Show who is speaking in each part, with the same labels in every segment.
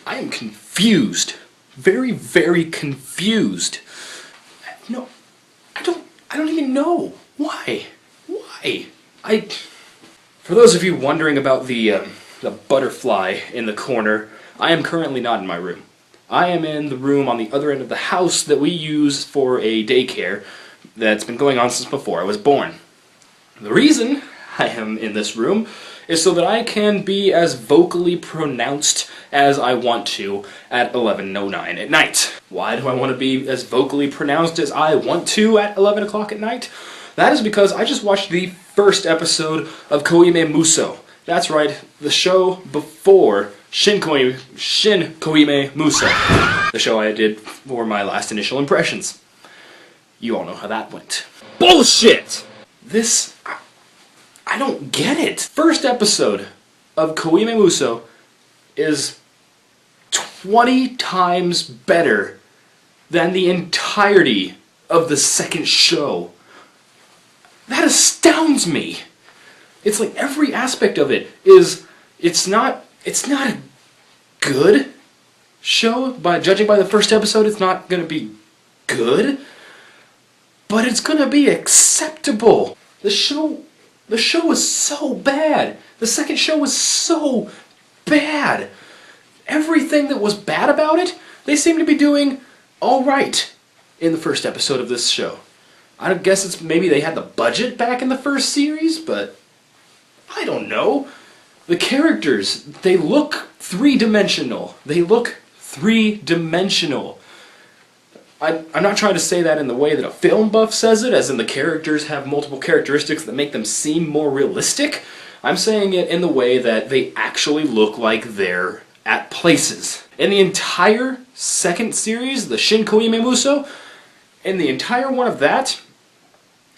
Speaker 1: I am confused. Very, very confused. No, I don't even know. Why? Why? For those of you wondering about the butterfly in the corner, I am currently not in my room. I am in the room on the other end of the house that we use for a daycare that's been going on since before I was born. The reason I am in this room is so that I can be as vocally pronounced as I want to at 11:09 at night. Why do I want to be as vocally pronounced as I want to at 11 o'clock at night? That is because I just watched the first episode of Koihime Musou. That's right, the show before Shin Koihime Musou, the show I did for my last initial impressions. You all know how that went. Bullshit! I don't get it. First episode of Koihime Musou is 20 times better than the entirety of the second show. That astounds me. It's like every aspect of it is, it's not a good show. Judging by the first episode, it's not going to be good, but it's going to be acceptable. The show was so bad. The second show was so bad. Everything that was bad about it, they seem to be doing all right in the first episode of this show. I guess it's maybe they had the budget back in the first series, but I don't know. The characters, they look three-dimensional. They look three-dimensional. I'm not trying to say that in the way that a film buff says it, as in the characters have multiple characteristics that make them seem more realistic. I'm saying it in the way that they actually look like they're at places. In the entire second series, the Shin Koihime Musou, in the entire one of that,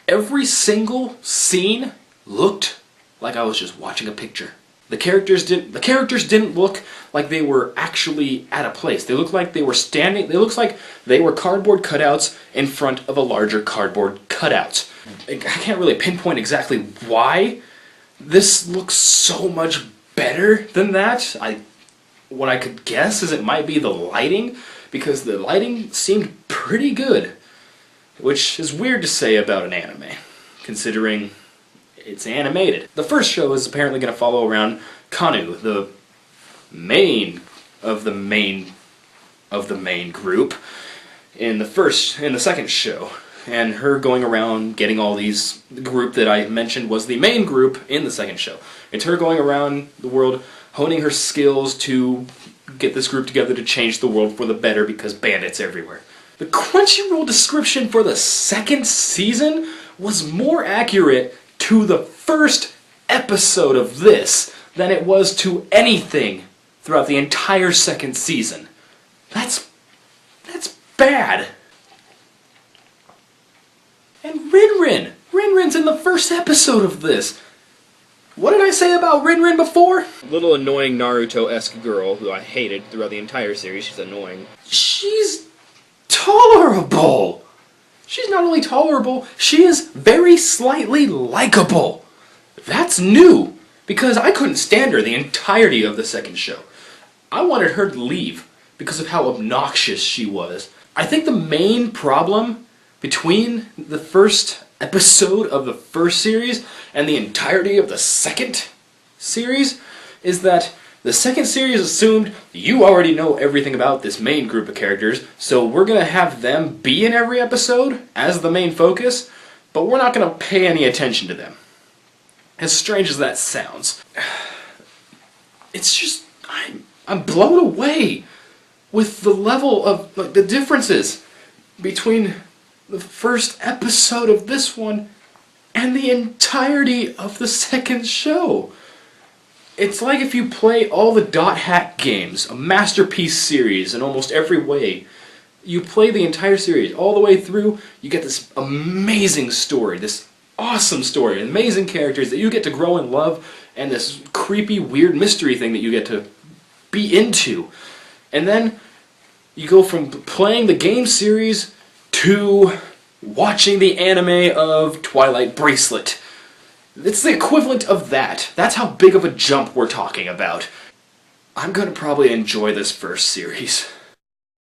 Speaker 1: every single scene looked like I was just watching a picture. The characters didn't look like they were actually at a place. They looked like they were standing. They looked like they were cardboard cutouts in front of a larger cardboard cutout. I can't really pinpoint exactly why this looks so much better than that. What I could guess is it might be the lighting, because the lighting seemed pretty good, which is weird to say about an anime, considering it's animated. The first show is apparently going to follow around Kanu, the main of the main group in the second show, and her going around getting all these. The group that I mentioned was the main group in the second show. It's her going around the world honing her skills to get this group together to change the world for the better because bandits everywhere. The Crunchyroll description for the second season was more accurate to the first episode of this than it was to anything throughout the entire second season. That's bad. And Rinrin's in the first episode of this. What did I say about Rinrin before? Little annoying Naruto-esque girl who I hated throughout the entire series. She's annoying. She's tolerable. She's not only tolerable, she is very slightly likable. That's new, because I couldn't stand her the entirety of the second show. I wanted her to leave because of how obnoxious she was. I think the main problem between the first episode of the first series and the entirety of the second series is that the second series assumed you already know everything about this main group of characters, so we're going to have them be in every episode as the main focus, but we're not going to pay any attention to them. As strange as that sounds. It's just, I'm blown away with the level of, the differences between the first episode of this one and the entirety of the second show. It's like if you play all the Dot Hack games, a masterpiece series in almost every way. You play the entire series all the way through, you get this amazing story, this awesome story, amazing characters that you get to grow and love, and this creepy, weird mystery thing that you get to be into. And then you go from playing the game series to watching the anime of Twilight Bracelet. It's the equivalent of that. That's how big of a jump we're talking about. I'm gonna probably enjoy this first series.